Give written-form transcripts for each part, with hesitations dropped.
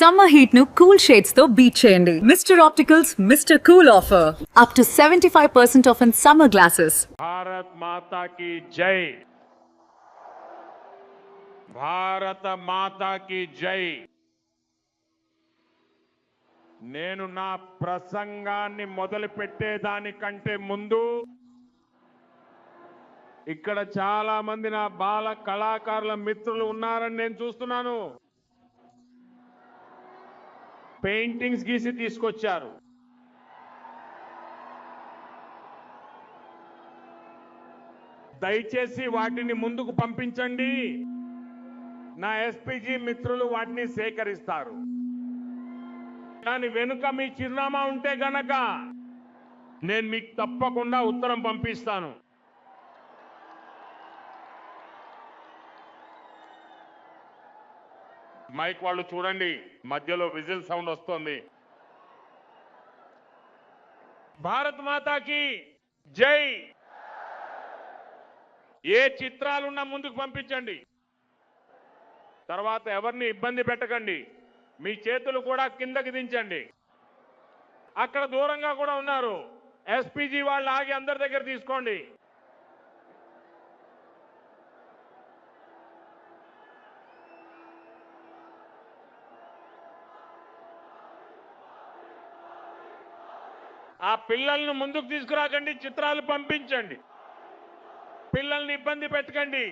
Summer heat nu cool shades తో beat చేయండి. Mr. Opticals Mr. Cool offer. Up to 75% off in summer glasses. Bharat माता की जय। భారత మాతాకి జై। నేను నా ప్రసంగాన్ని మొదలు పెట్టేదానికంటే ముందు ఇక్కడ చాలా మంది నా బాల కళాకారుల మిత్రులు ఉన్నారని నేను చూస్తున్నాను। పెయింటింగ్స్ గీసి తీసుకొచ్చారు। దయచేసి వాటిని ముందుకు పంపించండి। నా ఎస్పీజీ మిత్రులు వాటిని సేకరిస్తారు। దాని వెనుక మీ చిరునామా ఉంటే గనక నేను మీకు తప్పకుండా ఉత్తరం పంపిస్తాను। మైక్ వాళ్ళు చూడండి, మధ్యలో విజిల్ సౌండ్ వస్తుంది। భారత్ మాతాకి జై। ఏ చిత్రాలున్నా ముందుకు పంపించండి। తర్వాత ఎవరిని ఇబ్బంది పెట్టకండి। మీ చేతులు కూడా కిందకి దించండి। అక్కడ దూరంగా కూడా ఉన్నారు, ఎస్పీజీ వాళ్ళు ఆగి అందరి దగ్గర తీసుకోండి। ఆ పిల్లల్ని ముందుకు తీసుకురాకండి, చిత్రాలు పంపించండి। పిల్లల్ని ఇబ్బంది పెట్టకండి।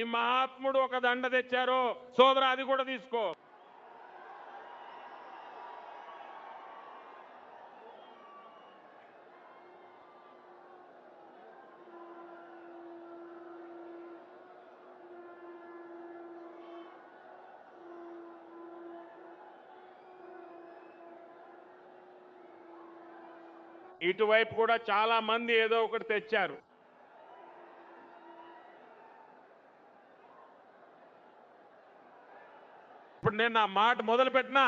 ఈ మహాత్ముడు ఒక దండ తెచ్చారు సోదరా, అది కూడా తీసుకో। ఇటువైపు కూడా చాలా మంది ఏదో ఒకటి తెచ్చారు। ఇప్పుడు నేను నా మాట మొదలు పెట్టినా,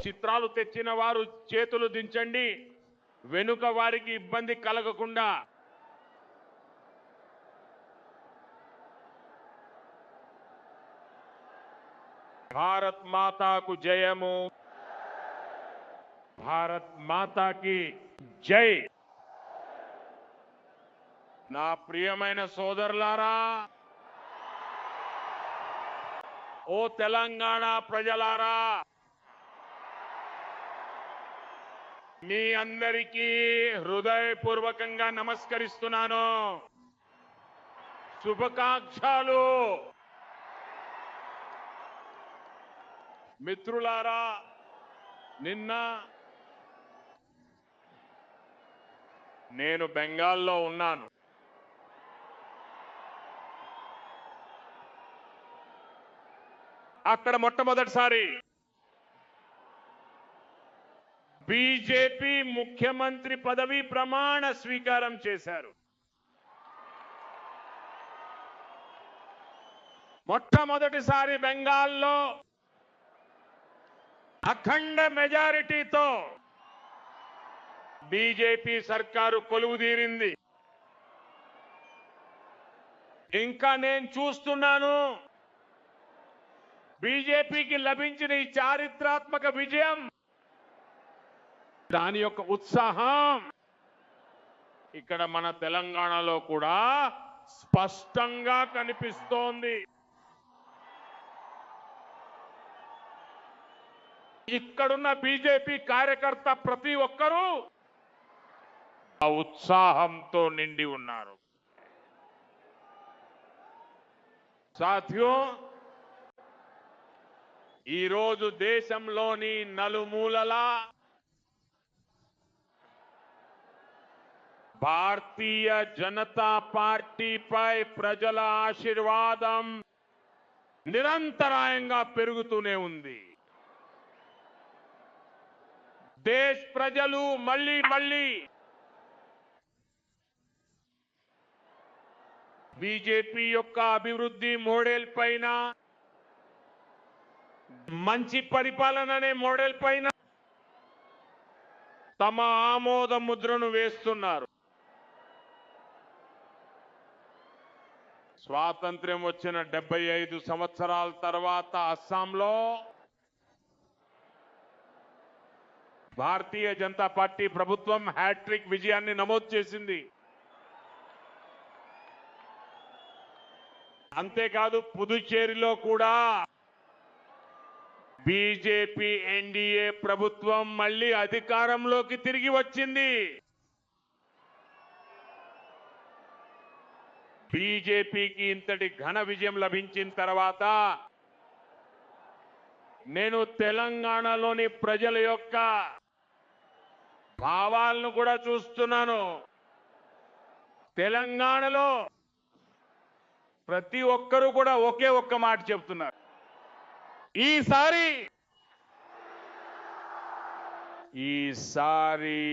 చిత్రాలు తెచ్చిన వారు చేతులు దించండి, వెనుక వారికి ఇబ్బంది కలగకుండా। భారత్ మాతాకు జయము। భారత్ మాతాకి జై। నా ప్రియమైన సోదరులారా, ఓ తెలంగాణ ప్రజలారా, మీ అందరికీ హృదయపూర్వకంగా నమస్కరిస్తున్నాను। శుభాకాంక్షలు। మిత్రులారా, నిన్న నేను బెంగాల్లో ఉన్నాను। అక్కడ మొట్టమొదటిసారి బీజేపీ ముఖ్యమంత్రి పదవి ప్రమాణ స్వీకారం చేశారు। మొట్టమొదటిసారి బెంగాల్లో అఖండ మెజారిటీతో బీజేపీ సర్కారు కొలువుదీరింది। ఇంకా నేను చూస్తున్నాను, బీజేపీకి లభించిన ఈ చారిత్రాత్మక విజయం, దాని యొక్క ఉత్సాహం ఇక్కడ మన తెలంగాణలో కూడా స్పష్టంగా కనిపిస్తోంది। ఇక్కడున్న బీజేపీ కార్యకర్త ప్రతి ఒక్కరూ ఆ ఉత్సాహంతో నిండి ఉన్నారు। సాథియో, ఈరోజు దేశంలోని నలుమూలలా భారతీయ జనతా పార్టీపై ప్రజల ఆశీర్వాదం నిరంతరాయంగా పెరుగుతూనే ఉంది। దేశ ప్రజలు మళ్ళీ బీజేపీ యొక్క అభివృద్ధి మోడల్ పైన, మంచి పరిపాలన అనే మోడల్ పైన తమ ఆమోద ముద్రను వేస్తున్నారు. స్వాతంత్ర్యం వచ్చిన 75 సంవత్సరాల తర్వాత అస్సాంలో భారతీయ జనతా పార్టీ ప్రభుత్వం హ్యాట్రిక్ విజయాన్ని నమోదు చేసింది. అంతేకాదు పుదుచ్చేరిలో కూడా బీజేపీ ఎన్డీఏ ప్రభుత్వం మళ్ళీ అధికారంలోకి తిరిగి వచ్చింది. బీజేపీకి ఇంతటి ఘన విజయం లభించిన తర్వాత నేను తెలంగాణలోని ప్రజల యొక్క భావాలను కూడా చూస్తున్నాను. తెలంగాణలో ప్రతి ఒక్కరూ కూడా ఒకే ఒక్క మాట చెప్తున్నారు.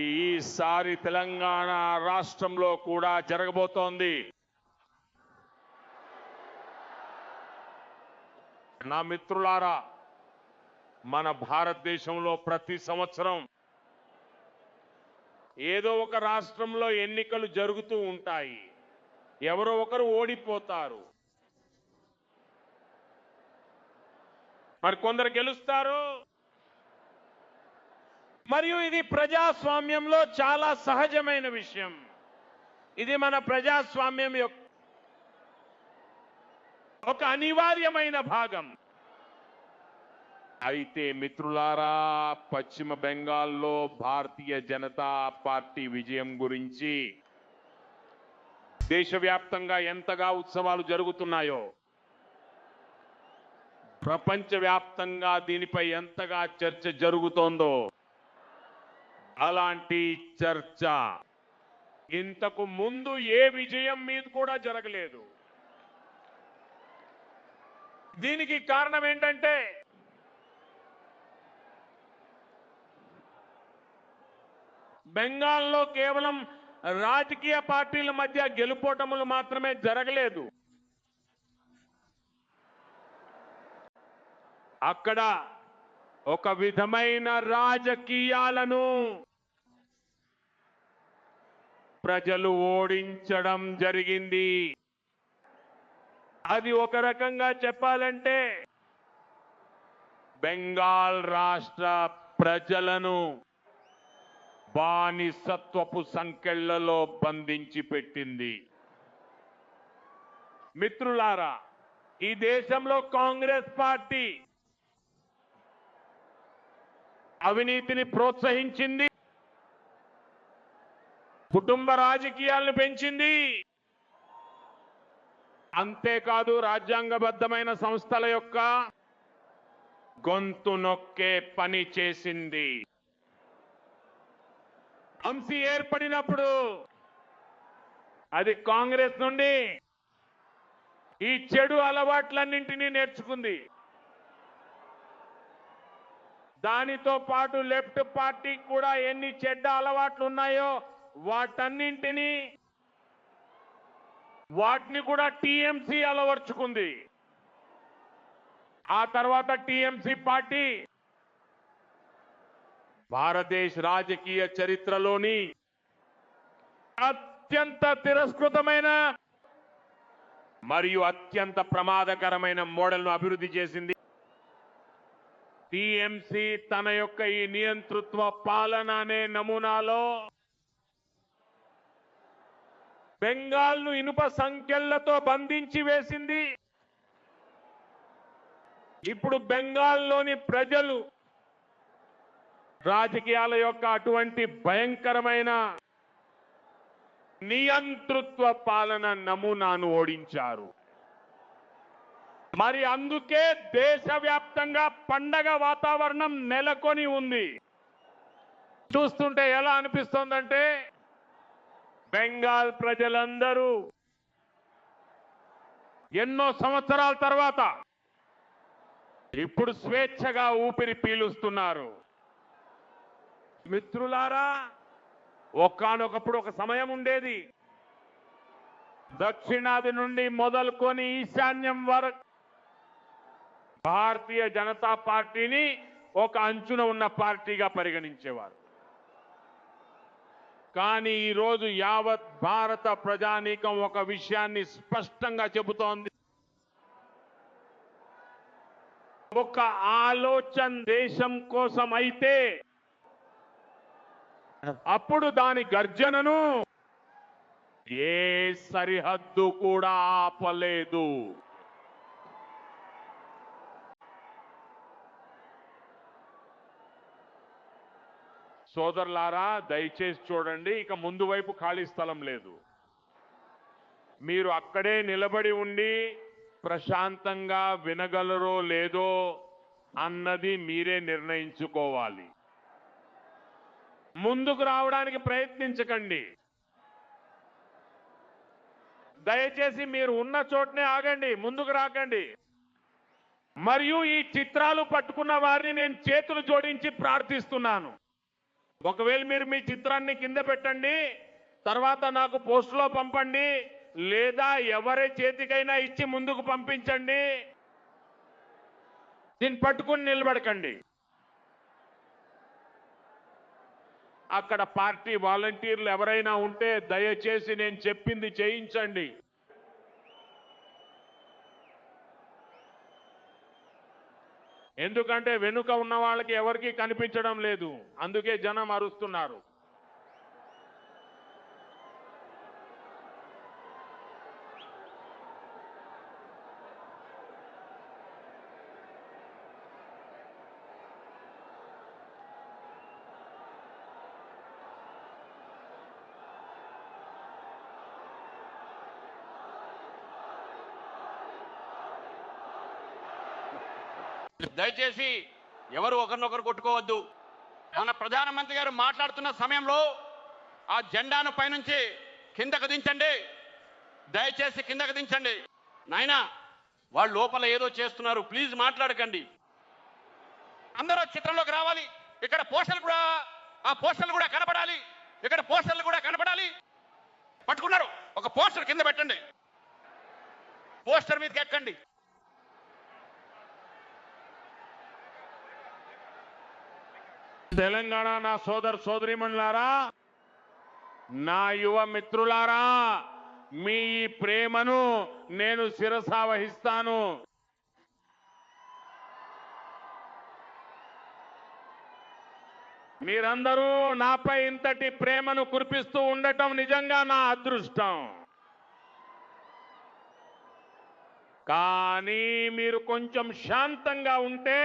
ఈసారి తెలంగాణ రాష్ట్రంలో కూడా జరగబోతోంది. నా మిత్రులారా, మన భారతదేశంలో ప్రతి సంవత్సరం ఏదో ఒక రాష్ట్రంలో ఎన్నికలు జరుగుతూ ఉంటాయి. ఎవరో ఒకరు ఓడిపోతారు, మరి కొందరు గెలుస్తారు. మరియు ఇది ప్రజాస్వామ్యంలో చాలా సహజమైన విషయం. ఇది మన ప్రజాస్వామ్యం యొక్క ఒక అనివార్యమైన భాగం. అయితే మిత్రులారా, పశ్చిమ బెంగాల్లో భారతీయ జనతా పార్టీ విజయం గురించి దేశవ్యాప్తంగా ఎంతగా ఉత్సవాలు జరుగుతున్నాయో, ప్రపంచవ్యాప్తంగా దీనిపై ఎంతగా చర్చ జరుగుతోందో, అలాంటి చర్చ ఇంతకు ముందు ఏ విజయం మీద కూడా జరగలేదు. దీనికి కారణం ఏంటంటే బెంగాల్లో కేవలం రాజకీయ పార్టీల మధ్య గెలుపోటములు మాత్రమే జరగలేదు. అక్కడ ఒక విధమైన రాజకీయాలను ప్రజలు ఓడించడం జరిగింది. అది ఒక రకంగా చెప్పాలంటే బెంగాల్ రాష్ట్ర ప్రజలను బానిసత్వపు సంకెళ్లలో బంధించి పెట్టింది. మిత్రులారా, ఈ దేశంలో కాంగ్రెస్ పార్టీ అవినీతిని ప్రోత్సహించింది, కుటుంబ రాజకీయాలను పెంచింది. అంతేకాదు రాజ్యాంగబద్ధమైన సంస్థల యొక్క గొంతు నొక్కే పని చేసింది. అంశీ ఏర్పడినప్పుడు అది కాంగ్రెస్ నుండి ఈ చెడు అలవాట్లన్నింటినీ నేర్చుకుంది. దానితో పాటు లెఫ్ట్ పార్టీ కూడా ఎన్ని చెడ్డ అలవాట్లు ఉన్నాయో వాటిని కూడా టీఎంసీ అలవర్చుకుంది. ఆ తర్వాత టీఎంసీ పార్టీ భారతదేశ రాజకీయ చరిత్రలోని అత్యంత తిరస్కృతమైన మరియు అత్యంత ప్రమాదకరమైన మోడల్ను అభివృద్ధి చేసింది. టీఎంసీ తన యొక్క ఈ నియంతృత్వ పాలన అనే నమూనాలో బెంగాల్ను ఇనుప సంఖ్యలతో బంధించి వేసింది. ఇప్పుడు బెంగాల్లోని ప్రజలు రాజకీయాల యొక్క అటువంటి భయంకరమైన నియంతృత్వ పాలన నమూనాను ఓడించారు. మరి అందుకే దేశవ్యాప్తంగా పండగ వాతావరణం నెలకొని ఉంది. చూస్తుంటే ఎలా అనిపిస్తోందంటే బెంగాల్ ప్రజలందరూ ఎన్నో సంవత్సరాల తర్వాత ఇప్పుడు స్వేచ్ఛగా ఊపిరి పీలుస్తున్నారు. మిత్రులారా, ఒకానొకప్పుడు ఒక సమయం ఉండేది, దక్షిణాది నుండి మొదలుకొని ఈశాన్యం వరకు భారతీయ జనతా పార్టీని ఒక అంచున ఉన్న పార్టీగా పరిగణించేవారు. కానీ ఈరోజు యావత్ భారత ప్రజానీకం ఒక విషయాన్ని స్పష్టంగా చెబుతోంది. ఒక ఆలోచన దేశం కోసం అయితే అప్పుడు దాని గర్జనను ఏ సరిహద్దు కూడా ఆపలేదు. సోదరులారా, దయచేసి చూడండి, ఇక ముందు వైపు ఖాళీ స్థలం లేదు. మీరు అక్కడే నిలబడి ఉండి ప్రశాంతంగా వినగలరో లేదో అన్నది మీరే నిర్ణయించుకోవాలి. ముందుకు రావడానికి ప్రయత్నించకండి. దయచేసి మీరు ఉన్న చోటనే ఆగండి, ముందుకు రాకండి. మరియు ఈ చిత్రాలు పట్టుకున్న వారిని నేను చేతులు జోడించి ప్రార్థిస్తున్నాను. ఒకవేళ మీరు మీ చిత్రాన్ని కింద పెట్టండి, తర్వాత నాకు పోస్టులో పంపండి, లేదా ఎవరి చేతికైనా ఇచ్చి ముందుకు పంపించండి. దీన్ని పట్టుకుని నిలబడకండి. అక్కడ పార్టీ వాలంటీర్లు ఎవరైనా ఉంటే దయచేసి నేను చెప్పింది చేయించండి. ఎందుకంటే వెనుక ఉన్న వాళ్ళకి ఎవరికీ కనిపించడం లేదు, అందుకే జనం అరుస్తున్నారు. దయచేసి ఎవరు ఒకరినొకరు కొట్టుకోవద్దు. మన ప్రధానమంత్రి గారు మాట్లాడుతున్న సమయంలో ఆ జెండాను పైనుంచి కిందకు దించండి, దయచేసి కిందకు దించండి. నాయనా, వాళ్ళు లోపల ఏదో చేస్తున్నారు, ప్లీజ్ మాట్లాడకండి. అందరూ చిత్రంలోకి రావాలి. ఇక్కడ పోస్టర్లు కూడా, ఆ పోస్టర్లు కూడా కనపడాలి. ఇక్కడ పోస్టర్లు కూడా కనపడాలి. పట్టుకున్నారు, ఒక పోస్టర్ కింద పెట్టండి, పోస్టర్ మీదకి ఎక్కండి. తెలంగాణ నా సోదరీమణులారా, నా యువ మిత్రులారా, మీ ఈ ప్రేమను నేను శిరసా వహిస్తాను. మీరందరూ నాపై ఇంతటి ప్రేమను కురిపిస్తూ ఉండటం నిజంగా నా అదృష్టం. కానీ మీరు కొంచెం శాంతంగా ఉంటే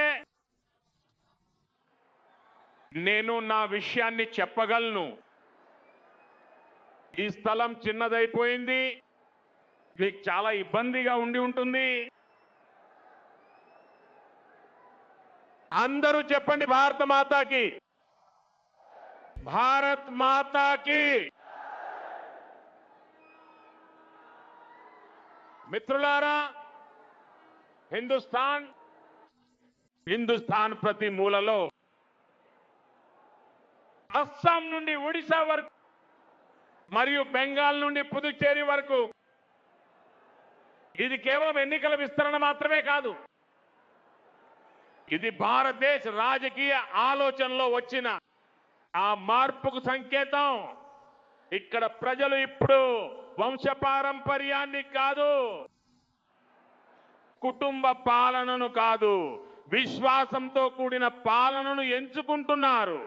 నేను నా విషయాన్ని చెప్పగలను. ఈ స్థలం చిన్నదైపోయింది, మీకు చాలా ఇబ్బందిగా ఉండి ఉంటుంది. అందరూ చెప్పండి, భారత మాతాకి, భారత్ మాతాకి. మిత్రులారా, హిందుస్థాన్ ప్రతి మూలలో, అస్సాం నుండి ఒడిశా వరకు మరియు బెంగాల్ నుండి పుదుచ్చేరి వరకు ఇది కేవలం ఎన్నికల విస్తరణ మాత్రమే కాదు. ఇది భారతదేశ రాజకీయ ఆలోచనలో వచ్చిన ఆ మార్పుకు సంకేతం. ఇక్కడ ప్రజలు ఇప్పుడు వంశపారంపర్యాన్ని కాదు, కుటుంబ పాలనను కాదు, విశ్వాసంతో కూడిన పాలనను ఎంచుకుంటున్నారు.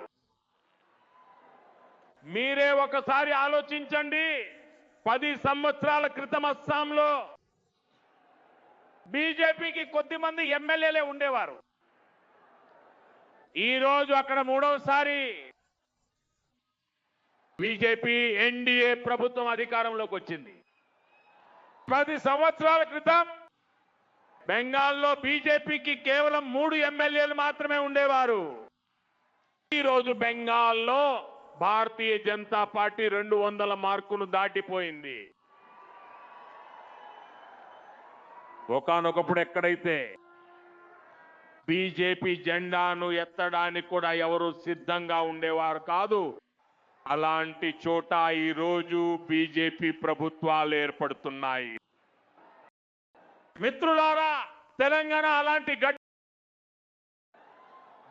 మీరే ఒకసారి ఆలోచించండి. 10 సంవత్సరాల క్రితం అస్సాంలో బీజేపీకి కొద్దిమంది ఎమ్మెల్యేలే ఉండేవారు. ఈ రోజు అక్కడ మూడవసారి బీజేపీ ఎన్డీఏ ప్రభుత్వం అధికారంలోకి వచ్చింది. 10 సంవత్సరాల క్రితం బెంగాల్లో బీజేపీకి కేవలం 3 ఎమ్మెల్యేలు మాత్రమే ఉండేవారు. ఈ రోజు బెంగాల్లో భారతీయ జనతా పార్టీ 200 మార్కును దాటిపోయింది. ఒకానొకప్పుడు ఎక్కడైతే బీజేపీ జెండాను ఎత్తడానికి కూడా ఎవరు సిద్ధంగా ఉండేవారు కాదు, అలాంటి చోట ఈ రోజు బీజేపీ ప్రభుత్వాలు ఏర్పడుతున్నాయి. మిత్రులారా, తెలంగాణ అలాంటి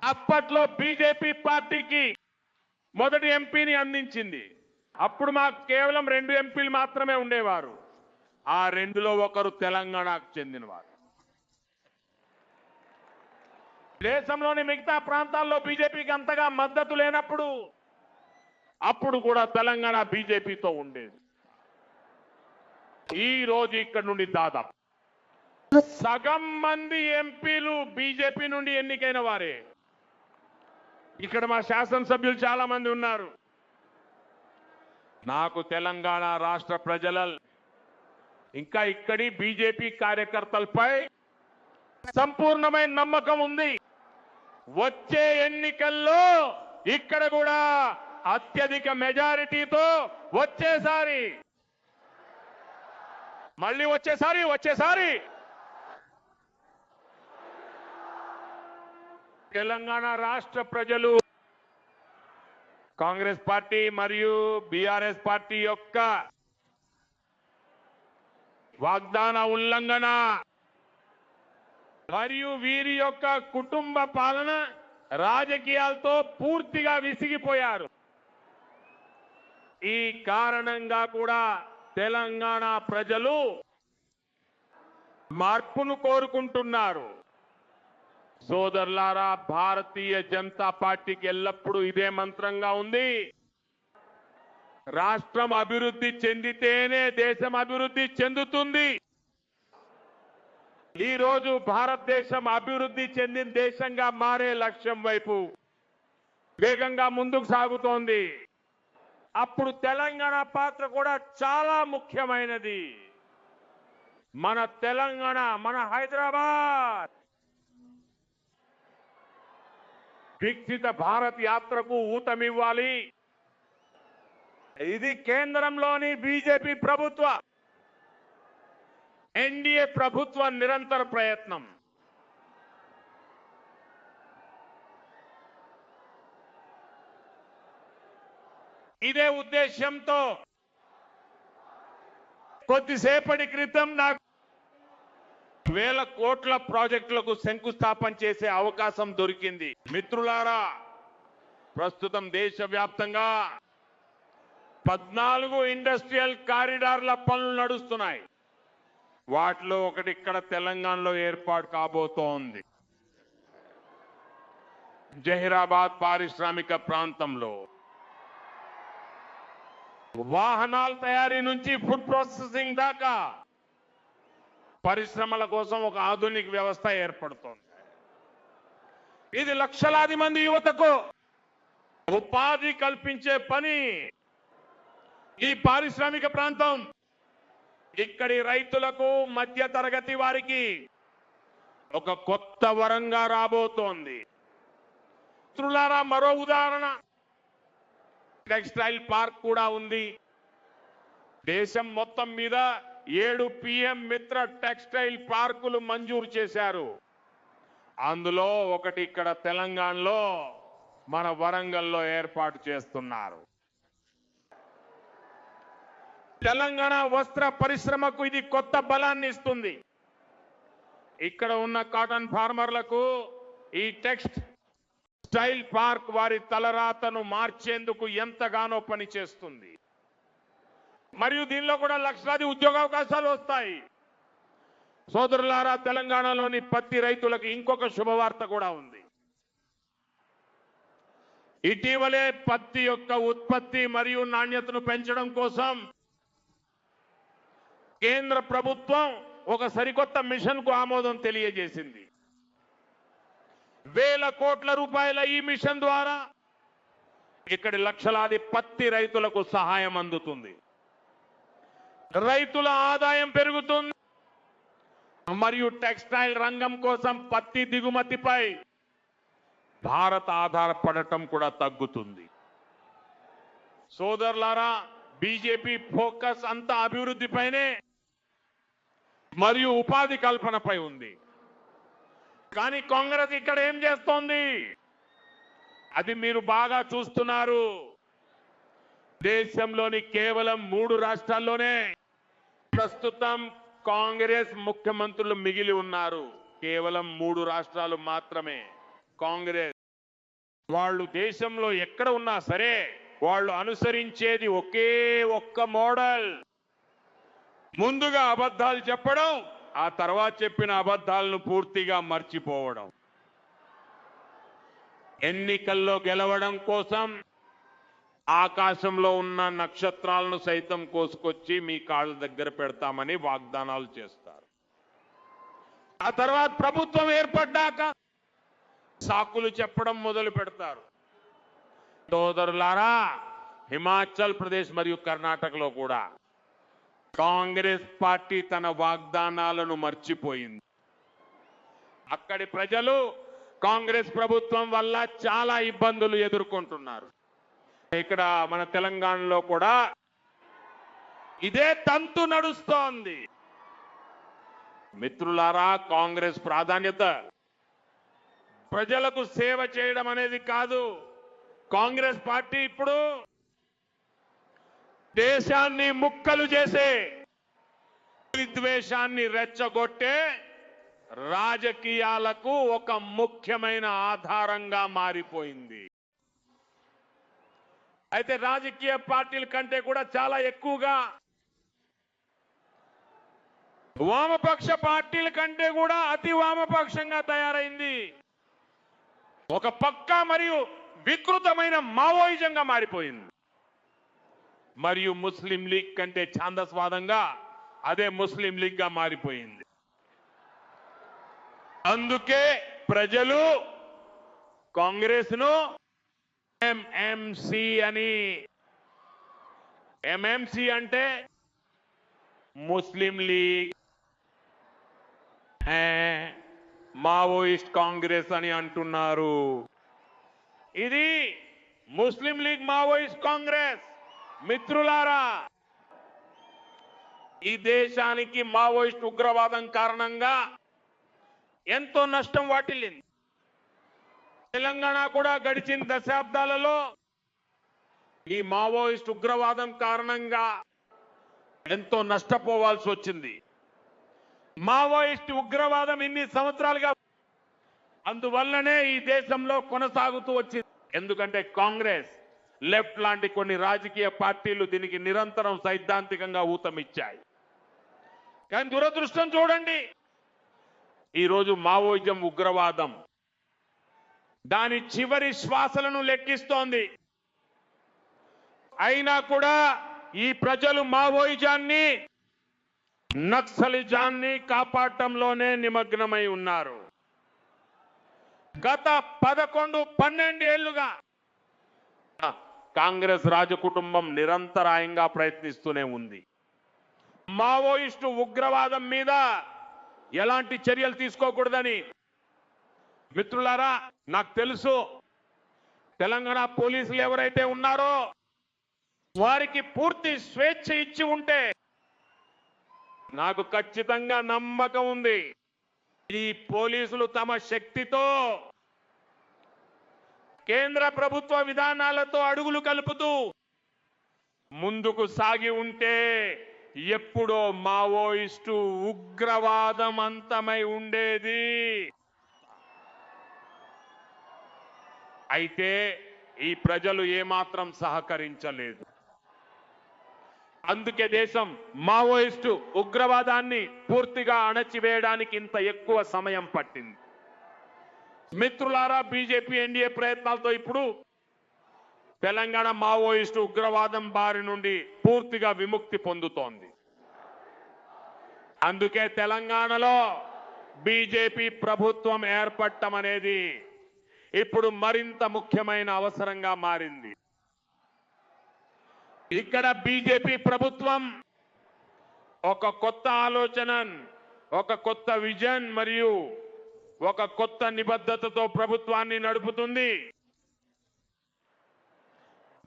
అప్పట్లో బీజేపీ పార్టీకి మొదటి ఎంపీని అందించింది. అప్పుడు మాకు కేవలం 2 ఎంపీలు మాత్రమే ఉండేవారు. ఆ 2లో ఒకరు తెలంగాణకు చెందినవారు. దేశంలోని మిగతా ప్రాంతాల్లో బీజేపీకి అంతగా మద్దతు లేనప్పుడు అప్పుడు కూడా తెలంగాణ బీజేపీతో ఉండేది. ఈ రోజు ఇక్కడ నుండి దాదాపు సగం మంది ఎంపీలు బీజేపీ నుండి ఎన్నికైన వారే. ఇక్కడ మా శాసనసభ్యులు చాలా మంది ఉన్నారు. నాకు తెలంగాణ రాష్ట్ర ప్రజల ఇంకా ఇక్కడి బీజేపీ కార్యకర్తలపై సంపూర్ణమైన నమ్మకం ఉంది. వచ్చే ఎన్నికల్లో ఇక్కడ కూడా అత్యధిక మెజారిటీతో వచ్చేసారి తెలంగాణ రాష్ట్ర ప్రజలు కాంగ్రెస్ పార్టీ మరియు బీఆర్ఎస్ పార్టీ యొక్క వాగ్దాన ఉల్లంఘన మరియు వీరి యొక్క కుటుంబ పాలన రాజకీయాలతో పూర్తిగా విసిగిపోయారు. ఈ కారణంగా కూడా తెలంగాణ ప్రజలు మార్పును కోరుకుంటున్నారు. సోదరులారా, భారతీయ జనతా పార్టీకి ఎల్లప్పుడూ ఇదే మంత్రంగా ఉంది. రాష్ట్రం అభివృద్ధి చెందితేనే దేశం అభివృద్ధి చెందుతుంది. ఈ రోజు భారతదేశం అభివృద్ధి చెందిన దేశంగా మారే లక్ష్యం వైపు వేగంగా ముందుకు సాగుతోంది. అప్పుడు తెలంగాణ పాత్ర కూడా చాలా ముఖ్యమైనది. మన తెలంగాణ, మన హైదరాబాద్ వికసిత భారత్ యాత్రకు ఊతమివ్వాలి. ఇది కేంద్రంలోని బీజేపీ ప్రభుత్వ ఎన్డీఏ ప్రభుత్వ నిరంతర ప్రయత్నం. ఇదే ఉద్దేశంతో కొద్దిసేపటి క్రితం నాకు 1,000 కోట్ల ప్రాజెక్టులకు శంకుస్థాపన చేసే అవకాశం దొరికింది. మిత్రులారా, ప్రస్తుతం దేశవ్యాప్తంగా 14 ఇండస్ట్రియల్ కారిడార్ల పనులు నడుస్తున్నాయి. వాటిలో ఒకటి ఇక్కడ తెలంగాణలో ఏర్పాటు కాబోతోంది. జహీరాబాద్ పారిశ్రామిక ప్రాంతంలో వాహనాల తయారీ నుంచి ఫుడ్ ప్రాసెసింగ్ దాకా పరిశ్రమల కోసం ఒక ఆధునిక వ్యవస్థ ఏర్పడుతోంది. ఇది లక్షలాది మంది యువతకు ఉపాధి కల్పించే పని. ఈ పారిశ్రామిక ప్రాంతం ఇక్కడి రైతులకు, మధ్య తరగతి వారికి ఒక కొత్త వరంగా రాబోతోంది. మిత్రులారా, మరో ఉదాహరణ టెక్స్టైల్ పార్క్ కూడా ఉంది. దేశం మొత్తం మీద 7 PM మిత్ర టెక్స్టైల్ పార్కులు మంజూరు చేశారు. అందులో ఒకటి ఇక్కడ తెలంగాణలో మన వరంగల్లో ఏర్పాటు చేస్తున్నారు. తెలంగాణ వస్త్ర పరిశ్రమకు ఇది కొత్త బలాన్ని ఇస్తుంది. ఇక్కడ ఉన్న కాటన్ ఫార్మర్లకు ఈ టెక్స్టైల్ పార్క్ వారి తలరాతను మార్చేందుకు ఎంతగానో పనిచేస్తుంది. మరియు దీనిలో కూడా లక్షలాది ఉద్యోగావకాశాలు వస్తాయి. సోదరులారా, తెలంగాణలోని పత్తి రైతులకు ఇంకొక శుభవార్త కూడా ఉంది. ఇటీవలే పత్తి యొక్క ఉత్పత్తి మరియు నాణ్యతను పెంచడం కోసం కేంద్ర ప్రభుత్వం ఒక సరికొత్త మిషన్ కు ఆమోదం తెలియజేసింది. 1,000 కోట్ల రూపాయల ఈ మిషన్ ద్వారా ఇక్కడి లక్షలాది పత్తి రైతులకు సహాయం అందుతుంది. రైతుల ఆదాయం పెరుగుతుంది మరియు టెక్స్టైల్ రంగం కోసం పత్తి దిగుమతిపై భారత్ ఆధారపడటం కూడా తగ్గుతుంది. సోదరులారా, బీజేపీ ఫోకస్ అంతా అభివృద్ధిపైనే మరియు ఉపాధి కల్పనపై ఉంది. కానీ కాంగ్రెస్ ఇక్కడ ఏం చేస్తోంది? అది మీరు బాగా చూస్తున్నారు. దేశంలోని కేవలం 3 రాష్ట్రాల్లోనే ప్రస్తుతం కాంగ్రెస్ ముఖ్యమంత్రులు మిగిలి ఉన్నారు. కేవలం 3 రాష్ట్రాలు మాత్రమే కాంగ్రెస్. వాళ్ళు దేశంలో ఎక్కడ ఉన్నా సరే వాళ్ళు అనుసరించేది ఒకే ఒక్క మోడల్. ముందుగా అబద్ధాలు చెప్పడం, ఆ తర్వాత చెప్పిన అబద్ధాలను పూర్తిగా మర్చిపోవడం. ఎన్నికల్లో గెలవడం కోసం ఆకాశంలో ఉన్న నక్షత్రాలను సైతం కోసుకొచ్చి మీ కాళ్ళ దగ్గర పెడతామని వాగ్దానాలు చేస్తారు. ఆ తర్వాత ప్రభుత్వం ఏర్పడ్డాక సాకులు చెప్పడం మొదలు పెడతారు. సోదరులారా, హిమాచల్ ప్రదేశ్ మరియు కర్ణాటకలో కూడా కాంగ్రెస్ పార్టీ తన వాగ్దానాలను మర్చిపోయింది. అక్కడి ప్రజలు కాంగ్రెస్ ప్రభుత్వం వల్ల చాలా ఇబ్బందులు ఎదుర్కొంటున్నారు. ఇక్కడ మన తెలంగాణలో కూడా ఇదే తంతు నడుస్తోంది. మిత్రులారా, కాంగ్రెస్ ప్రాధాన్యత ప్రజలకు సేవ చేయడం అనేది కాదు. కాంగ్రెస్ పార్టీ ఇప్పుడు దేశాన్ని ముక్కలు చేసే, విద్వేషాన్ని రెచ్చగొట్టే రాజకీయాలకు ఒక ముఖ్యమైన ఆధారంగా మారిపోయింది. అయితే రాజకీయ పార్టీల కంటే కూడా చాలా ఎక్కువగా వామపక్ష పార్టీల కంటే కూడా అతి వామపక్షంగా తయారైంది. ఒక పక్కా మరియు వికృతమైన మావోయిజంగా మారిపోయింది. మరియు ముస్లిం లీగ్ కంటే ఛాందస్వాదంగా అదే ముస్లిం లీగ్ గా మారిపోయింది. అందుకే ప్రజలు కాంగ్రెస్ ను ఎంఎంసి అని, ఎంఎంసి అంటే ముస్లిం లీగ్ మావోయిస్ట్ కాంగ్రెస్ అని అంటున్నారు. ఇది ముస్లిం లీగ్ మావోయిస్ట్ కాంగ్రెస్. మిత్రులారా, ఈ దేశానికి మావోయిస్ట్ ఉగ్రవాదం కారణంగా ఎంతో నష్టం వాటిల్లింది. తెలంగాణ కూడా గడిచిన దశాబ్దాలలో ఈ మావోయిస్ట్ ఉగ్రవాదం కారణంగా ఎంతో నష్టపోవాల్సి వచ్చింది. మావోయిస్ట్ ఉగ్రవాదం ఇన్ని సంవత్సరాలుగా అందువల్లనే ఈ దేశంలో కొనసాగుతూ వచ్చింది. ఎందుకంటే కాంగ్రెస్, లెఫ్ట్ లాంటి కొన్ని రాజకీయ పార్టీలు దీనికి నిరంతరం సైద్ధాంతికంగా ఊతమిచ్చాయి. కానీ దురదృష్టం చూడండి, ఈరోజు మావోయిజం ఉగ్రవాదం దాని చివరి శ్వాసలను లెక్కిస్తోంది. అయినా కూడా ఈ ప్రజలు మావోయిజాన్ని, నక్సలిజాన్ని కాపాడటంలోనే నిమగ్నమై ఉన్నారు. గత 11-12 ఏళ్లుగా కాంగ్రెస్ రాజకుటుంబం నిరంతరాయంగా ప్రయత్నిస్తూనే ఉంది. మావోయిస్టు ఉగ్రవాదం మీద ఎలాంటి చర్యలు తీసుకోకూడదని. మిత్రులారా, నాకు తెలుసు తెలంగాణ పోలీసులు ఎవరైతే ఉన్నారో వారికి పూర్తి స్వేచ్ఛ ఇచ్చి ఉంటే నాకు ఖచ్చితంగా నమ్మకం ఉంది, ఈ పోలీసులు తమ శక్తితో కేంద్ర ప్రభుత్వ విధానాలతో అడుగులు కలుపుతూ ముందుకు సాగి ఉంటే ఎప్పుడో మావోయిస్టు ఉగ్రవాదం అంతమై ఉండేది. అయితే ఈ ప్రజలు ఏమాత్రం సహకరించలేదు. అందుకే దేశం మావోయిస్టు ఉగ్రవాదాన్ని పూర్తిగా అణచివేయడానికి ఇంత ఎక్కువ సమయం పట్టింది. మిత్రులారా, బీజేపీ ఎన్డీఏ ప్రయత్నాలతో ఇప్పుడు తెలంగాణ మావోయిస్టు ఉగ్రవాదం బారి నుండి పూర్తిగా విముక్తి పొందుతోంది. అందుకే తెలంగాణలో బీజేపీ ప్రభుత్వం ఏర్పడటం అనేది ఇప్పుడు మరింత ముఖ్యమైన అవసరంగా మారింది. ఇక్కడ బీజేపీ ప్రభుత్వం ఒక కొత్త ఆలోచన, ఒక కొత్త విజన్ మరియు ఒక కొత్త నిబద్ధతతో ప్రభుత్వాన్ని నడుపుతుంది.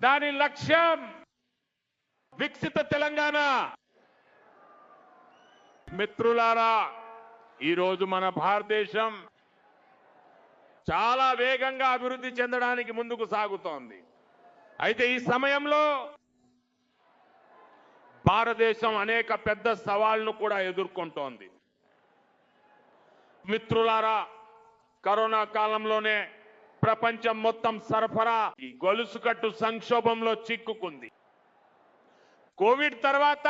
దాని లక్ష్యం వికసిత తెలంగాణ. మిత్రులారా, ఈరోజు మన భారతదేశం చాలా వేగంగా అభివృద్ధి చెందడానికి ముందుకు సాగుతోంది. అయితే ఈ సమయంలో భారతదేశం అనేక పెద్ద సవాళ్లను కూడా ఎదుర్కొంటోంది. మిత్రులారా, కరోనా కాలంలోనే ప్రపంచం మొత్తం సరఫరా ఈ గొలుసుకట్టు సంక్షోభంలో చిక్కుకుంది. కోవిడ్ తర్వాత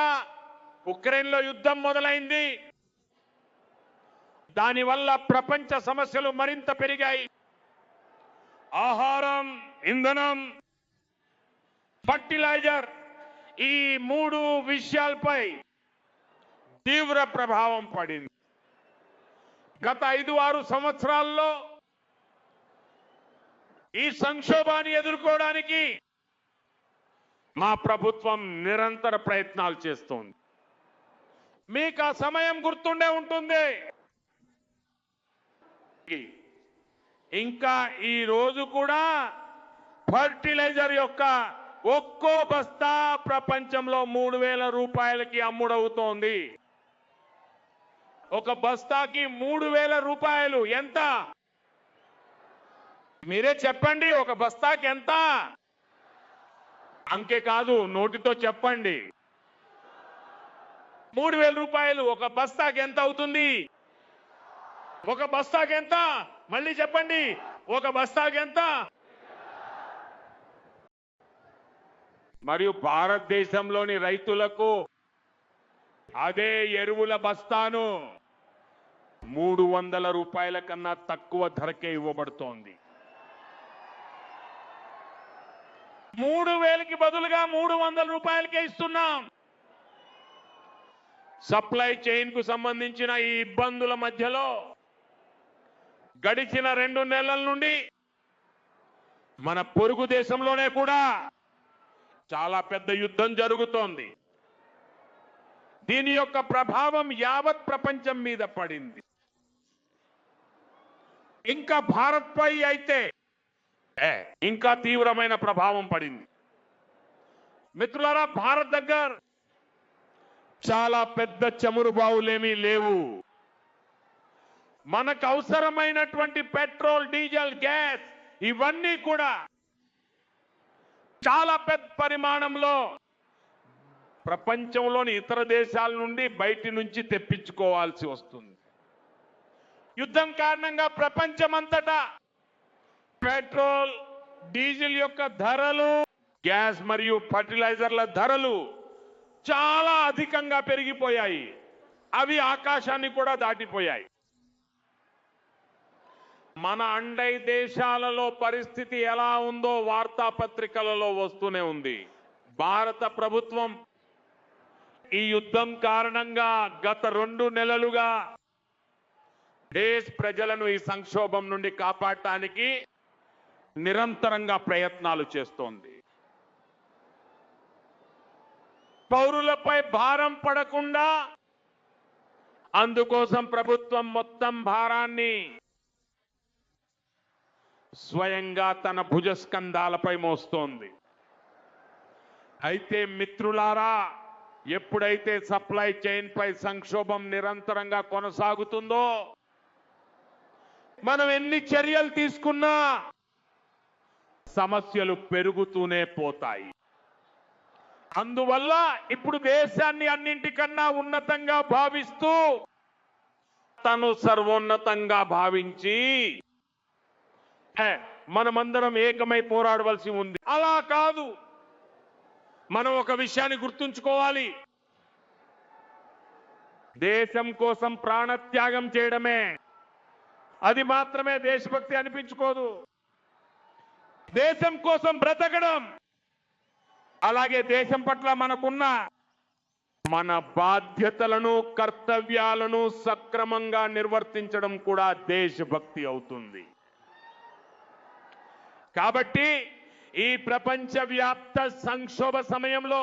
ఉక్రెయిన్లో యుద్ధం మొదలైంది. దానివల్ల ప్రపంచ సమస్యలు మరింత పెరిగాయి. ఆహారం, ఇంధనం, ఫర్టిలైజర్ ఈ 3 విషయాలపై తీవ్ర ప్రభావం పడింది. గత 5-6 సంవత్సరాల్లో ఈ సంక్షోభాన్ని ఎదుర్కోవడానికి మా ప్రభుత్వం నిరంతర ప్రయత్నాలు చేస్తోంది. మీకు ఆ సమయం గుర్తుండే ఉంటుంది. ఇంకా ఈ రోజు కూడా ఫర్టిలైజర్ యొక్క ఒక్కో బస్తా ప్రపంచంలో 3,000 రూపాయలకి అమ్ముడవుతోంది. ఒక బస్తాకి 3,000 రూపాయలు. ఎంత? మీరే చెప్పండి, ఒక బస్తాకి ఎంత? అంకె కాదు, నోటితో చెప్పండి. 3,000 రూపాయలు. ఒక బస్తాకి ఎంత అవుతుంది? ఒక బస్తాకి ఎంత? మళ్ళీ చెప్పండి, ఒక బస్తాకి ఎంత? మరియు భారతదేశంలోని రైతులకు అదే ఎరువుల బస్తాను 300 రూపాయల కన్నా తక్కువ ధరకే ఇవ్వబడుతోంది. 3,000కి బదులుగా 300 రూపాయలకే ఇస్తున్నాం. సప్లై చైన్ కు సంబంధించిన ఈ ఇబ్బందుల మధ్యలో గడిచిన 2 నెలల నుండి మన పొరుగు దేశంలోనే కూడా చాలా పెద్ద యుద్ధం జరుగుతోంది. దీని యొక్క ప్రభావం యావత్ ప్రపంచం మీద పడింది. ఇంకా భారత్ పై అయితే ఇంకా తీవ్రమైన ప్రభావం పడింది. మిత్రులారా, భారత్ దగ్గర చాలా పెద్ద చమురు బావులేమీ లేవు. మనకు అవసరమైనటువంటి పెట్రోల్, డీజిల్, గ్యాస్ ఇవన్నీ కూడా చాలా పెద్ద పరిమాణంలో ప్రపంచంలోని ఇతర దేశాల నుండి బయటి నుంచి తెప్పించుకోవాల్సి వస్తుంది. యుద్ధం కారణంగా ప్రపంచమంతటా పెట్రోల్, డీజిల్ యొక్క ధరలు, గ్యాస్ మరియు ఫర్టిలైజర్ల ధరలు చాలా అధికంగా పెరిగిపోయాయి. అవి ఆకాశాన్ని కూడా దాటిపోయాయి. మన అండై దేశాలలో పరిస్థితి ఎలా ఉందో వార్తాపత్రికలలో వస్తూనే ఉంది. భారత ప్రభుత్వం ఈ యుద్ధం కారణంగా గత 2 నెలలుగా దేశ ప్రజలను ఈ సంక్షోభం నుండి కాపాడటానికి నిరంతరంగా ప్రయత్నాలు చేస్తోంది. పౌరులపై భారం పడకుండా అందుకోసం ప్రభుత్వం మొత్తం భారాన్ని స్వయంగా తన భుజస్కంధాలపై మోస్తోంది. అయితే మిత్రులారా, ఎప్పుడైతే సప్లై చైన్ పై సంక్షోభం నిరంతరంగా కొనసాగుతుందో, మనం ఎన్ని చర్యలు తీసుకున్నా సమస్యలు పెరుగుతూనే పోతాయి. అందువల్ల ఇప్పుడు దేశాన్ని అన్నింటికన్నా ఉన్నతంగా భావిస్తూ తను సర్వోన్నతంగా భావించి మనమందరం ఏకమై పోరాడవలసి ఉంది. అలా కాదు, మనం ఒక విషయాన్ని గుర్తుంచుకోవాలి. దేశం కోసం ప్రాణత్యాగం చేయడమే, అది మాత్రమే దేశభక్తి అనిపించుకోదు. దేశం కోసం బ్రతకడం, అలాగే దేశం పట్ల మనకున్న మన బాధ్యతలను, కర్తవ్యాలను సక్రమంగా నిర్వర్తించడం కూడా దేశభక్తి అవుతుంది. కాబట్టి ఈ ప్రపంచవ్యాప్త సంక్షోభ సమయంలో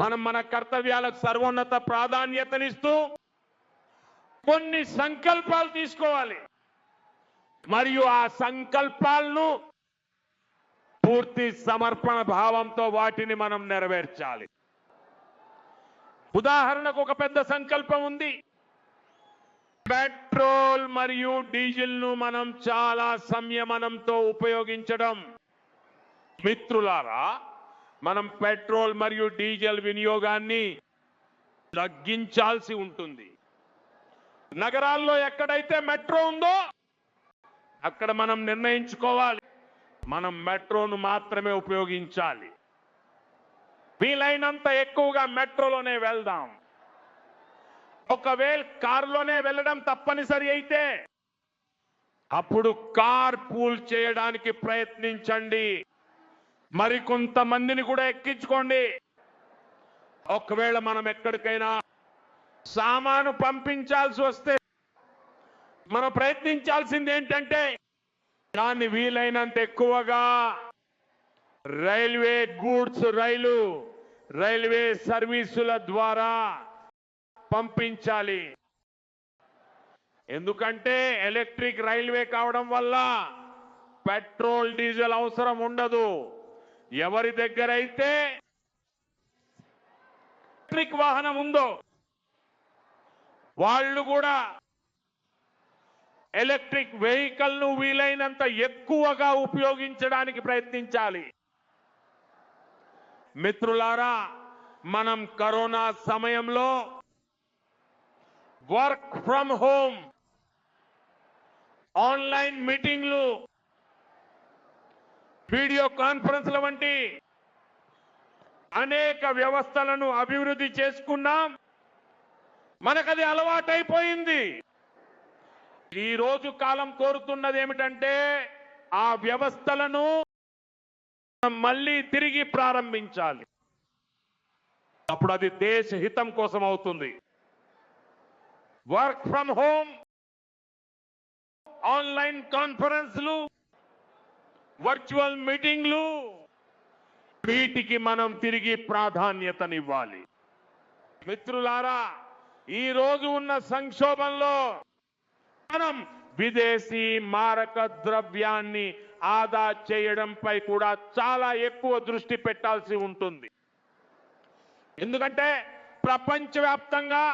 మనం మన కర్తవ్యాలకు సర్వోన్నత ప్రాధాన్యతనిస్తూ కొన్ని సంకల్పాలు తీసుకోవాలి. మరియు ఆ సంకల్పాలను పూర్తి సమర్పణ భావంతో వాటిని మనం నెరవేర్చాలి. ఉదాహరణకు ఒక పెద్ద సంకల్పం ఉంది. పెట్రోల్ మరియు డీజిల్ ను మనం చాలా సంయమనంతో ఉపయోగించడం. మిత్రులారా, మనం పెట్రోల్ మరియు డీజిల్ వినియోగాన్ని తగ్గించాల్సి ఉంటుంది. నగరాల్లో ఎక్కడైతే మెట్రో ఉందో అక్కడ మనం నిర్ణయించుకోవాలి, మనం మెట్రోను మాత్రమే ఉపయోగించాలి. వీలైనంత ఎక్కువగా మెట్రోలోనే వెళ్దాం. ఒకవేళ కారులోనే వెళ్ళడం తప్పనిసరి అయితే అప్పుడు కార్ పూల్ చేయడానికి ప్రయత్నించండి. మరికొంతమందిని కూడా ఎక్కించుకోండి. ఒకవేళ మనం ఎక్కడికైనా సామాను పంపించాల్సి వస్తే మనం ప్రయత్నించాల్సింది ఏంటంటే దాన్ని వీలైనంత ఎక్కువగా రైల్వే గూడ్స్ రైల్వే సర్వీసుల ద్వారా పంపించాలి. ఎందుకంటే ఎలక్ట్రిక్ రైల్వే కావడం వల్ల పెట్రోల్ డీజిల్ అవసరం ఉండదు. ఎవరి దగ్గర అయితే ఎలక్ట్రిక్ వాహనం ఉందో వాళ్ళు కూడా ఎలక్ట్రిక్ వెహికల్ ను వీలైనంత ఎక్కువగా ఉపయోగించడానికి ప్రయత్నించాలి. మిత్రులారా, మనం కరోనా సమయంలో వర్క్ ఫ్రమ్ హోమ్, ఆన్లైన్ మీటింగ్లు, వీడియో కాన్ఫరెన్స్ల వంటి అనేక వ్యవస్థలను అభివృద్ధి చేసుకున్నాం. మనకది అలవాటైపోయింది. ఈ రోజు కాలం కోరుతున్నది ఏమిటంటే ఆ వ్యవస్థలను మళ్ళీ తిరిగి ప్రారంభించాలి. అప్పుడు అది దేశ హితం కోసం అవుతుంది. వర్క్ ఫ్రమ్ హోమ్, ఆన్లైన్ కాన్ఫరెన్స్లు, వర్చువల్ మీటింగ్లు, వీటికి మనం తిరిగి ప్రాధాన్యతనివ్వాలి. మిత్రులారా, ఈ రోజు ఉన్న సంక్షోభంలో మనం విదేశీ మారక ద్రవ్యాన్ని ఆదా చేయడంపై కూడా చాలా ఎక్కువ దృష్టి పెట్టాల్సి ఉంటుంది. ఎందుకంటే ప్రపంచవ్యాప్తంగా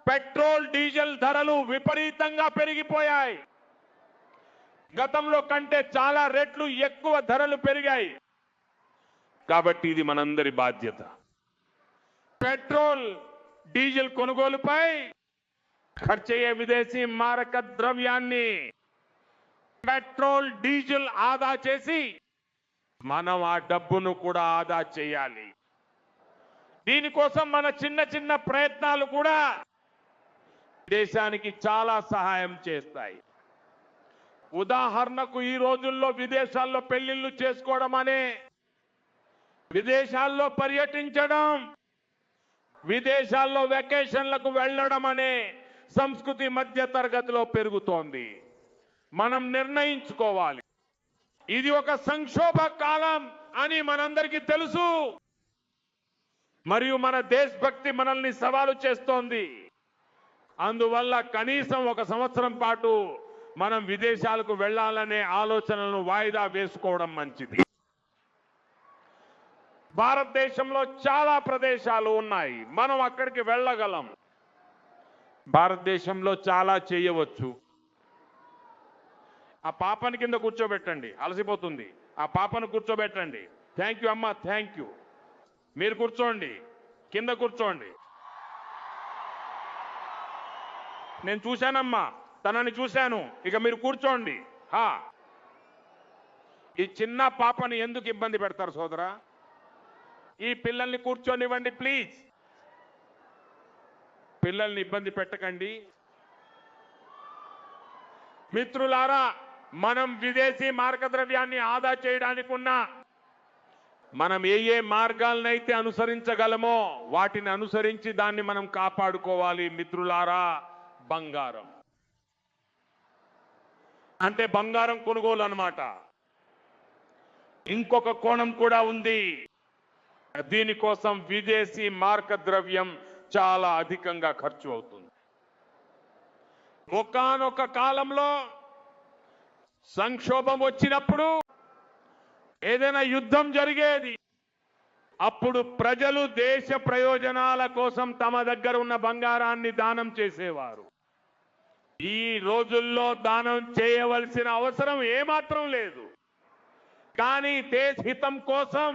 పెట్రోల్ డీజిల్ ధరలు విపరీతంగా పెరిగిపోయాయి. గతంలో కంటే చాలా రెట్లు ఎక్కువ ధరలు పెరిగాయి. కాబట్టి ఇది మనందరి బాధ్యత. పెట్రోల్ డీజిల్ కొనుగోలుపై ఖర్చయ్యే విదేశీ మారక ద్రవ్యాన్ని పెట్రోల్ డీజిల్ ఆదా చేసి మనం ఆ డబ్బును కూడా ఆదా చేయాలి. దీనికోసం మన చిన్న చిన్న ప్రయత్నాలు కూడా దేశానికి చాలా సహాయం చేస్తాయి. ఉదాహరణకు ఈ రోజుల్లో విదేశాల్లో పెళ్లిళ్లు చేసుకోవడం అనే, విదేశాల్లో పర్యటించడం, విదేశాల్లో వెకేషన్లకు వెళ్ళడం అనే సంస్కృతి మధ్య తరగతిలో పెరుగుతోంది. మనం నిర్ణయించుకోవాలి, ఇది ఒక సంక్షోభ కాలం అని మనందరికీ తెలుసు. మరియు మన దేశభక్తి మనల్ని సవాలు చేస్తోంది. అందువల్ల కనీసం ఒక సంవత్సరం పాటు మనం విదేశాలకు వెళ్ళాలనే ఆలోచనలను వాయిదా వేసుకోవడం మంచిది. భారతదేశంలో చాలా ప్రదేశాలు ఉన్నాయి, మనం అక్కడికి వెళ్ళగలం. భారతదేశంలో చాలా చేయవచ్చు. ఆ పాపని కింద కూర్చోబెట్టండి, అలసిపోతుంది. ఆ పాపను కూర్చోబెట్టండి. థ్యాంక్ యూ అమ్మా, థ్యాంక్ యూ. మీరు కూర్చోండి, కింద కూర్చోండి. నేను చూశానమ్మా, తనని చూశాను. ఇక మీరు కూర్చోండి. ఈ చిన్న పాపని ఎందుకు ఇబ్బంది పెడతారు సోదరా? ఈ పిల్లల్ని కూర్చోనివ్వండి ప్లీజ్. పిల్లల్ని ఇబ్బంది పెట్టకండి. మిత్రులారా, మనం విదేశీ మార్గద్రవ్యాన్ని ఆదా చేయడానికి మనం ఏ మార్గాలనైతే అనుసరించగలమో వాటిని అనుసరించి దాన్ని మనం కాపాడుకోవాలి. మిత్రులారా, బంగారం అంటే బంగారం కొనుగోలు అన్నమాట. ఇంకొక కోణం కూడా ఉంది. దీనికోసం విదేశీ మార్క ద్రవ్యం చాలా అధికంగా ఖర్చు అవుతుంది. ఒకానొక కాలంలో సంక్షోభం వచ్చినప్పుడు, ఏదైనా యుద్ధం జరిగేది, అప్పుడు ప్రజలు దేశ ప్రయోజనాల కోసం తమ దగ్గర ఉన్న బంగారాన్ని దానం చేసేవారు. ఈ రోజుల్లో దానం చేయవలసిన అవసరం ఏమాత్రం లేదు. కానీ దేశ హితం కోసం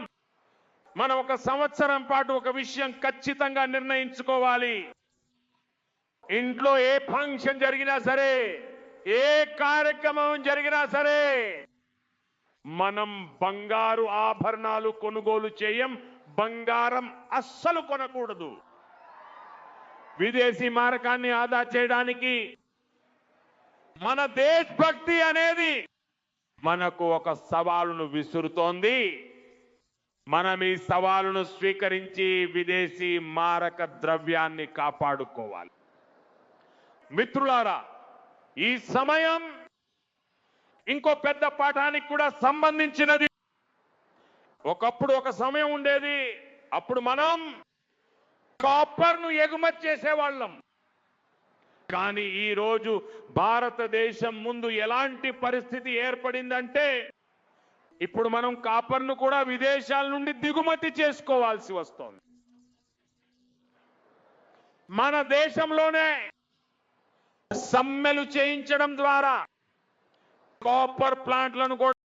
మనం ఒక సంవత్సరం పాటు ఒక విషయం ఖచ్చితంగా నిర్ణయించుకోవాలి. ఇంట్లో ఏ ఫంక్షన్ జరిగినా సరే, ఏ కార్యక్రమం జరిగినా సరే, మనం బంగారు ఆభరణాలు కొనుగోలు చేయం. బంగారం అస్సలు కొనకూడదు. విదేశీ మారకాన్ని ఆదా చేయడానికి మన దేశభక్తి అనేది మనకు ఒక సవాలును విసురుతోంది. మనం ఈ సవాలును స్వీకరించి విదేశీ మారక ద్రవ్యాన్ని కాపాడుకోవాలి. మిత్రులారా, ఈ సమయం ఇంకో పెద్ద పాఠానికి కూడా సంబంధించినది. ఒకప్పుడు ఒక సమయం ఉండేది, అప్పుడు మనం కాపర్ను ఎగుమతి చేసేవాళ్ళం. కానీ ఈ రోజు భారతదేశం ముందు ఎలాంటి పరిస్థితి ఏర్పడిందంటే, ఇప్పుడు మనం కాపర్ను కూడా విదేశాల నుండి దిగుమతి చేసుకోవాల్సి వస్తోంది. మన దేశంలోనే సమ్మెలు చేయించడం ద్వారా కాపర్ ప్లాంట్లను కూడా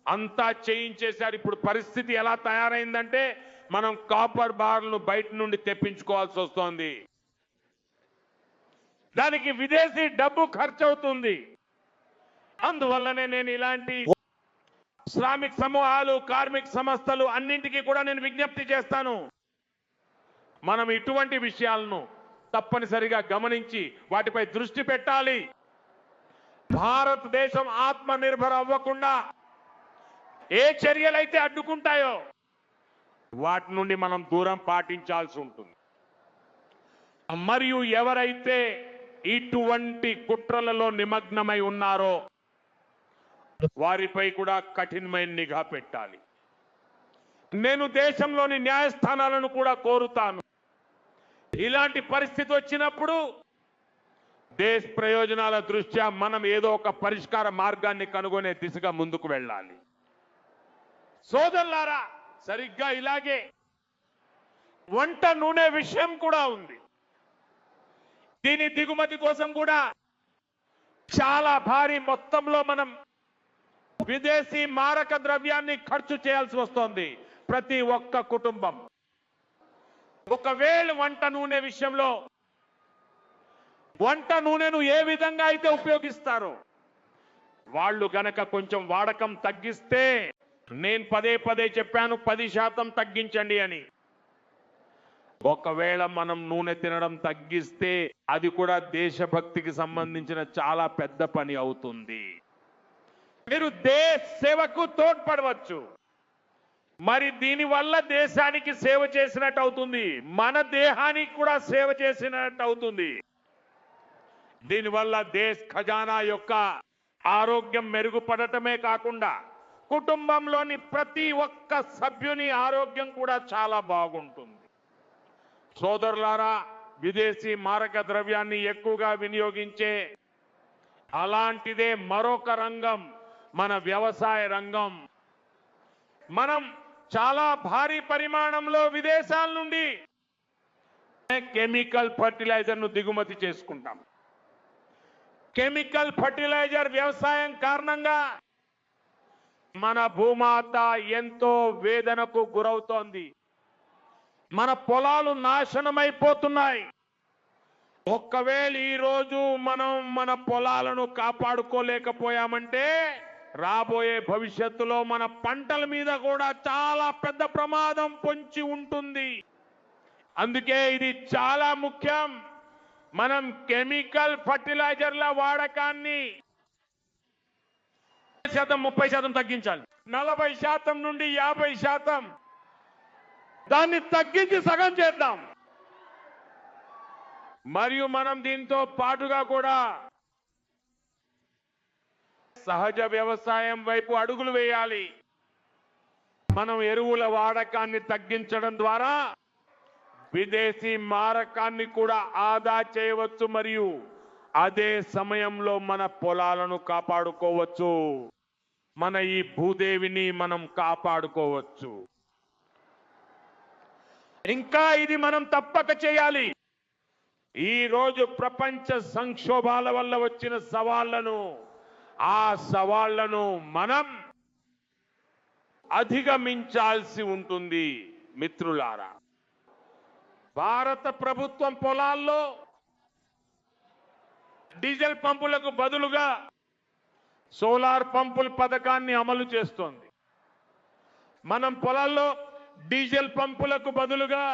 అంతా చేయించేశారు. ఇప్పుడు పరిస్థితి ఎలా తయారైందంటే, మనం కాపర్ బార్లను బయట నుండి తెప్పించుకోవాల్సి వస్తోంది. దానికి విదేశీ డబ్బు ఖర్చు అవుతుంది. అందువల్లనే నేను ఇలాంటి శ్రామిక సమూహాలు, కార్మిక సంస్థలు అన్నింటికీ కూడా నేను విజ్ఞప్తి చేస్తాను. మనం ఇటువంటి విషయాలను తప్పనిసరిగా గమనించి వాటిపై దృష్టి పెట్టాలి. భారతదేశం ఆత్మ నిర్భర అవ్వకుండా ఏ చర్యలైతే అడ్డుకుంటాయో వాటి నుండి మనం దూరం పాటించాల్సి ఉంటుంది. మరియు ఎవరైతే ఇటువంటి కుట్రలలో నిమగ్నమై ఉన్నారో వారిపై కూడా కఠినమైన నిఘా పెట్టాలి. నేను దేశంలోని న్యాయస్థానాలను కూడా కోరుతాను. ఇలాంటి పరిస్థితి వచ్చినప్పుడు దేశ ప్రయోజనాల దృష్ట్యా మనం ఏదో ఒక పరిష్కార మార్గాన్ని కనుగొనే దిశగా ముందుకు వెళ్ళాలి. సోదరులారా, సరిగ్గా ఇలాగే వంట నూనె విషయం కూడా ఉంది. దీని దిగుమతి కోసం కూడా చాలా భారీ మొత్తంలో మనం విదేశీ మారక ద్రవ్యాన్ని ఖర్చు చేయాల్సి వస్తోంది. ప్రతి ఒక్క కుటుంబం ఒకవేళ వంట నూనె విషయంలో వంట నూనెను ఏ విధంగా అయితే ఉపయోగిస్తారో వాళ్ళు గనక కొంచెం వాడకం తగ్గిస్తే, నేను పదే పదే చెప్పాను 10% తగ్గించండి అని. ఒకవేళ మనం నూనె తినడం తగ్గిస్తే అది కూడా దేశభక్తికి సంబంధించిన చాలా పెద్ద పని అవుతుంది. మీరు దేశ సేవకు తోడ్పడవచ్చు. మరి దీనివల్ల దేశానికి సేవ చేసినట్టు అవుతుంది, మన దేహానికి కూడా సేవ చేసినట్టు అవుతుంది. దీనివల్ల దేశ ఖజానా యొక్క ఆరోగ్యం మెరుగుపడటమే కాకుండా కుటుంబంలోని ప్రతి ఒక్క సభ్యుని ఆరోగ్యం కూడా చాలా బాగుంటుంది. సోదరులారా, విదేశీ మారక ద్రవ్యాన్ని ఎక్కువగా వినియోగించే అలాంటిదే మరొక రంగం మన వ్యవసాయ రంగం. మనం చాలా భారీ పరిమాణంలో విదేశాల నుండి కెమికల్ ఫర్టిలైజర్ను దిగుమతి చేసుకుంటాం. కెమికల్ ఫర్టిలైజర్ వ్యవసాయం కారణంగా మన భూమాత ఎంతో వేదనకు గురవుతోంది. మన పొలాలు నాశనమైపోతున్నాయి. ఒక్కవేళ ఈ రోజు మనం మన పొలాలను కాపాడుకోలేకపోయామంటే రాబోయే భవిష్యత్తులో మన పంటల మీద కూడా చాలా పెద్ద ప్రమాదం పొంచి ఉంటుంది. అందుకే ఇది చాలా ముఖ్యం. మనం కెమికల్ ఫర్టిలైజర్ల వాడకాన్ని 30% తగ్గించాలి. 40% నుండి 50% దాన్ని తగ్గించి సగం చేద్దాం. మరియు మనం దీంతో పాటుగా కూడా సహజ వ్యవసాయం వైపు అడుగులు వేయాలి. మనం ఎరువుల వాడకాన్ని తగ్గించడం ద్వారా విదేశీ మారకాన్ని కూడా ఆదా చేయవచ్చు. మరియు అదే సమయంలో మన పొలాలను కాపాడుకోవచ్చు. మన ఈ భూదేవిని మనం కాపాడుకోవచ్చు. ఇంకా ఇది మనం తప్పక చేయాలి. ఈ రోజు ప్రపంచ సంక్షోభాల వల్ల వచ్చిన ఆ సవాళ్లను మనం అధిగమించాల్సి ఉంటుంది. మిత్రులారా, భారత ప్రభుత్వం పొలాల్లో డీజిల్ పంపులకు బదులుగా సోలార్ పంపుల పథకాన్ని అమలు చేస్తోంది. మనం పొలాల్లో డీజిల్ పంపులకు బదులుగా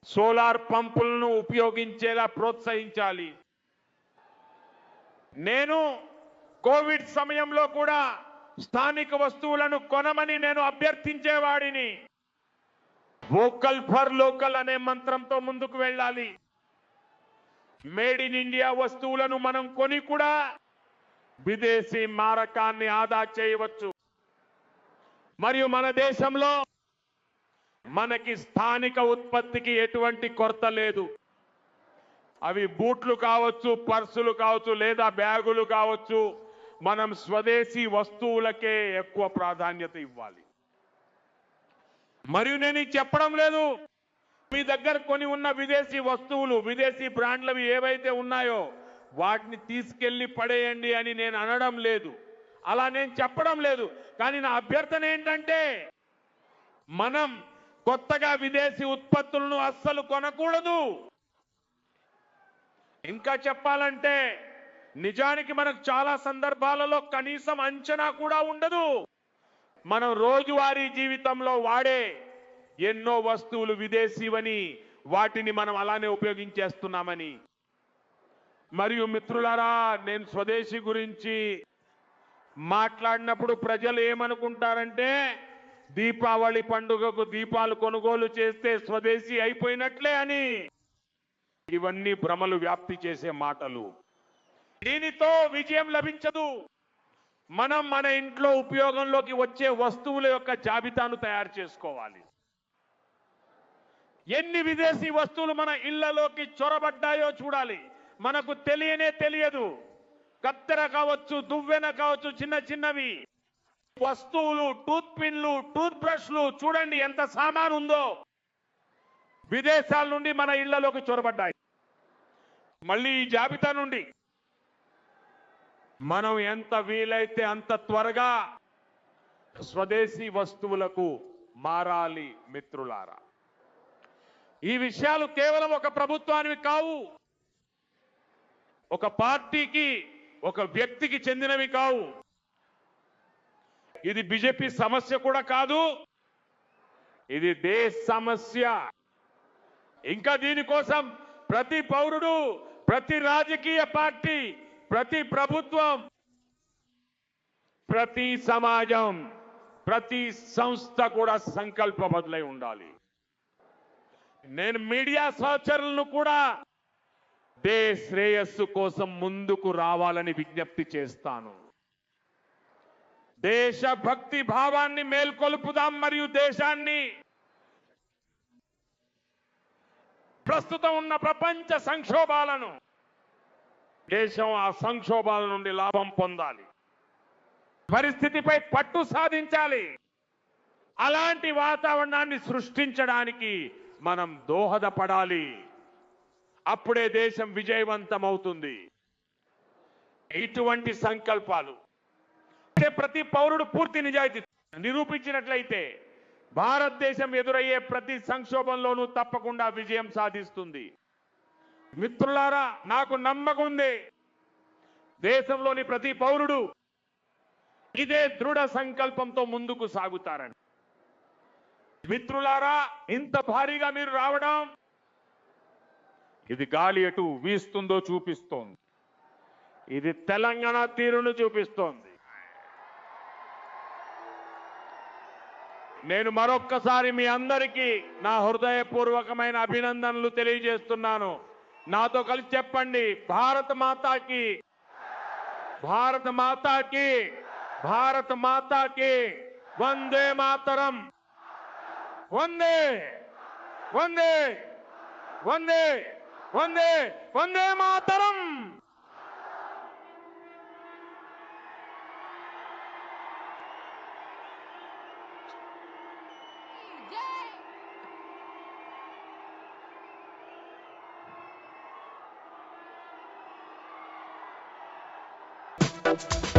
సోలార్ పంపులను ఉపయోగించేలా ప్రోత్సహించాలి. నేను కోవిడ్ సమయంలో కూడా స్థానిక వస్తువులను కొనమని నేను అభ్యర్థించేవాడిని. వోకల్ ఫర్ లోకల్ అనే మంత్రంతో ముందుకు వెళ్ళాలి. మేడ్ ఇన్ ఇండియా వస్తువులను మనం కొని కూడా విదేశీ మారకాన్ని ఆదా చేయవచ్చు. మరియు మన దేశంలో మనకి స్థానిక ఉత్పత్తికి ఎటువంటి కొరత లేదు. అవి బూట్లు కావచ్చు, పర్సులు కావచ్చు, లేదా బ్యాగులు కావచ్చు. మనం స్వదేశీ వస్తువులకే ఎక్కువ ప్రాధాన్యత ఇవ్వాలి. మరియు నేను ఇది చెప్పడం లేదు మీ దగ్గర కొని ఉన్న విదేశీ వస్తువులు, విదేశీ బ్రాండ్లవి ఏవైతే ఉన్నాయో వాటిని తీసుకెళ్లి పడేయండి అని నేను అనడం లేదు. అలా నేను చెప్పడం లేదు. కానీ నా అభ్యర్థన ఏంటంటే మనం కొత్తగా విదేశీ ఉత్పత్తులను అస్సలు కొనకూడదు. ఇంకా చెప్పాలంటే నిజానికి మనకు చాలా సందర్భాలలో కనీసం అంచనా కూడా ఉండదు. మనం రోజువారీ జీవితంలో వాడే ఎన్నో వస్తువులు విదేశీవని వాటిని మనం అలానే ఉపయోగించేస్తున్నామని. మరియు మిత్రులారా, నేను స్వదేశీ గురించి మాట్లాడినప్పుడు ప్రజలు ఏమనుకుంటారంటే దీపావళి పండుగకు దీపాలు కొనుగోలు చేస్తే స్వదేశీ అయిపోయినట్లే అని. ఇవన్నీ భ్రమలు వ్యాప్తి చేసే మాటలు. దీనితో విజయం లభించదు. మనం మన ఇంట్లో ఉపయోగంలోకి వచ్చే వస్తువుల యొక్క జాబితాను తయారు చేసుకోవాలి. ఎన్ని విదేశీ వస్తువులు మన ఇళ్లలోకి చొరబడ్డాయో చూడాలి. మనకు తెలియదు. కత్తెర కావచ్చు, దువ్వెన కావచ్చు, చిన్న చిన్నవి వస్తువులు, టూత్ పిన్లు, టూత్ బ్రష్లు, చూడండి ఎంత సామాను ఉందో విదేశాల నుండి మన ఇళ్లలోకి చొరబడ్డాయి. మళ్ళీ ఈ జాబితా నుండి మనం ఎంత వీలైతే అంత త్వరగా స్వదేశీ వస్తువులకు మారాలి. మిత్రులారా, ఈ విషయాలు కేవలం ఒక ప్రభుత్వానికి కావు, ఒక పార్టీకి, ఒక వ్యక్తికి చెందినవి కావు. ఇది బీజేపీ సమస్య కూడా కాదు, ఇది దేశ సమస్య. ఇంకా దీనికోసం ప్రతి పౌరుడు, ప్రతి రాజకీయ పార్టీ, ప్రతి ప్రభుత్వం, ప్రతి సమాజం, ప్రతి సంస్థ కూడా సంకల్పబద్ధులై ఉండాలి. నేను మీడియా సహచరులను కూడా దేశ శ్రేయస్సు కోసం ముందుకు రావాలని విజ్ఞప్తి చేస్తాను. దేశభక్తి భావాన్ని మేల్కొల్పుదాం మరియు దేశాన్ని ప్రస్తుతం ఉన్న ప్రపంచ సంక్షోభాలను, దేశం ఆ సంక్షోభాల నుండి లాభం పొందాలి. పరిస్థితిపై పట్టు సాధించాలి. అలాంటి వాతావరణాన్ని సృష్టించడానికి మనం దోహదపడాలి. అప్పుడే దేశం విజయవంతమవుతుంది. ఇటువంటి సంకల్పాలు ప్రతి పౌరుడు పూర్తి నిజాయితీ నిరూపించినట్లయితే భారతదేశం ఎదురయ్యే ప్రతి సంక్షోభంలోనూ తప్పకుండా విజయం సాధిస్తుంది. మిత్రులారా, నాకు నమ్మకం ఉంది దేశంలోని ప్రతి పౌరుడు ఇదే దృఢ సంకల్పంతో ముందుకు సాగుతారని. మిత్రులారా, ఇంత భారీగా మీరు రావడం, ఇది గాలి ఎటు వీస్తుందో చూపిస్తోంది. ఇది తెలంగాణ తీరును చూపిస్తోంది. నేను మరొక్కసారి మీ అందరికీ నా హృదయపూర్వకమైన అభినందనలు తెలియజేస్తున్నాను. నాతో కలిసి చెప్పండి, భారత మాతాకి, భారత మాతాకి, భారత మాతాకి వందే మాతరం. వందే వందే వందే వందే వందే మాతరం. Jai!